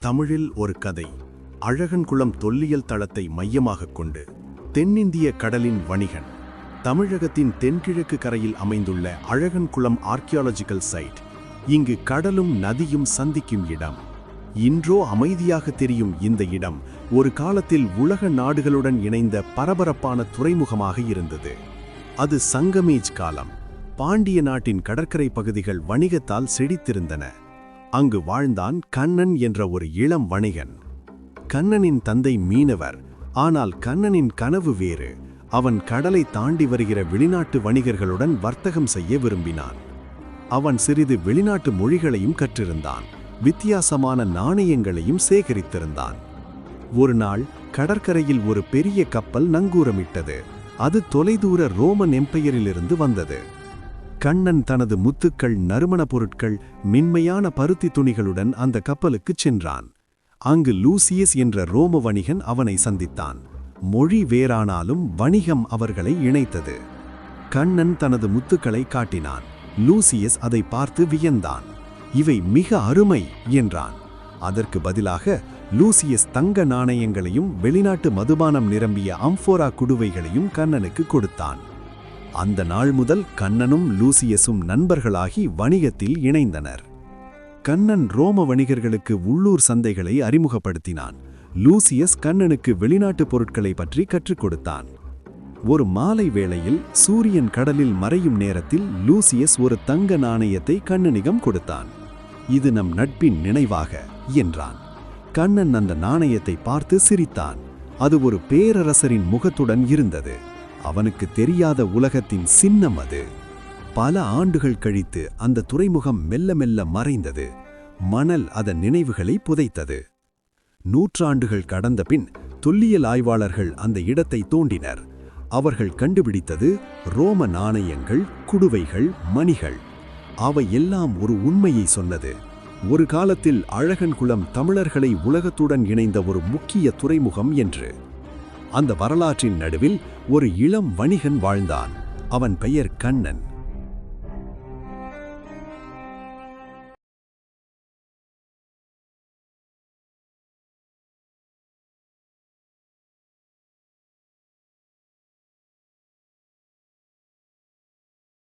தமிழில் ஒரு கதை. அழகன்குளம் தொல்லியல் தளத்தை மையமாகக் கொண்டு தென்னிந்திய கடலின் வணிகன். தமிழகத்தின் தென்கிழக்கு கரையில் அமைந்துள்ள அழகன்குளம் ஆர்க்கியாலஜிக்கல் சைட். இங்கு கடலும் நதியும் சந்திக்கும் இடம். இன்றோ அமைதியாக தெரியும் இந்த இடம் ஒரு காலத்தில் உலக நாடுகளுடன் இணைந்த பரபரப்பான துறைமுகமாக இருந்தது. அது சங்கமேஜ் காலம். பாண்டிய நாட்டின் கடற்கரை பகுதிகள் வணிகத்தால் செழித்திருந்தன. அங்கு வாழ்ந்தான் கண்ணன் என்ற ஒரு இளம் வணிகன். கண்ணனின் தந்தை மீனவர். ஆனால் கண்ணனின் கனவு வேறு. அவன் கடலை தாண்டி வருகிற வெளிநாட்டு வணிகர்களுடன் வர்த்தகம் செய்ய விரும்பினான். அவன் சிறிது வெளிநாட்டு மொழிகளையும் கற்றிருந்தான். வித்தியாசமான நாணயங்களையும் சேகரித்திருந்தான். ஒரு நாள் கடற்கரையில் ஒரு பெரிய கப்பல் நங்கூரமிட்டது. அது தொலைதூர ரோமன் எம்பையரிலிருந்து வந்தது. கண்ணன் தனது முத்துக்கள், நறுமணப் பொருட்கள், மென்மையான பருத்தி துணிகளுடன் அந்த கப்பலுக்குச் சென்றான். அங்கு லூசியஸ் என்ற ரோம வணிகன் அவனை சந்தித்தான். மொழி வேறானாலும் வணிகம் அவர்களை இணைத்தது. கண்ணன் தனது முத்துக்களை காட்டினான். லூசியஸ் அதை பார்த்து வியந்தான். இவை மிக அருமை என்றான். அதற்கு பதிலாக லூசியஸ் தங்க நாணயங்களையும் வெளிநாட்டு மதுபானம் நிரம்பிய அம்ஃபோரா குடுவைகளையும் கண்ணனுக்கு கொடுத்தான். அந்த நாள் முதல் கண்ணனும் லூசியஸும் நண்பர்களாகி வணிகத்தில் இணைந்தனர். கண்ணன் ரோம வணிகர்களுக்கு உள்ளூர் சந்தைகளை அறிமுகப்படுத்தினான். லூசியஸ் கண்ணனுக்கு வெளிநாட்டு பொருட்களை பற்றி கற்றுக் கொடுத்தான். ஒரு மாலை வேளையில் சூரியன் கடலில் மறையும் நேரத்தில் லூசியஸ் ஒரு தங்க நாணயத்தை கண்ணனிடம் கொடுத்தான். இது நம் நட்பின் நினைவாக என்றான். கண்ணன் அந்த நாணயத்தை பார்த்து சிரித்தான். அது ஒரு பேரரசரின் முகத்துடன் இருந்தது. அவனுக்கு தெரியாத உலகத்தின் சின்னம் அது. பல ஆண்டுகள் கழித்து அந்த துறைமுகம் மெல்ல மெல்ல மறைந்தது. மணல் அதன் நினைவுகளை புதைத்தது. நூற்றாண்டுகள் கடந்த பின் தொல்லியல் ஆய்வாளர்கள் அந்த இடத்தை தோண்டினர். அவர்கள் கண்டுபிடித்தது ரோம நாணயங்கள், குடுவைகள், மணிகள். அவை எல்லாம் ஒரு உண்மையை சொன்னது. ஒரு காலத்தில் அழகன்குளம் தமிழர்களை உலகத்துடன் இணைந்த ஒரு முக்கிய துறைமுகம் என்று. அந்த வரலாற்றின் நடுவில் ஒரு இளம் வணிகன் வாழ்ந்தான். அவன் பெயர் கண்ணன்.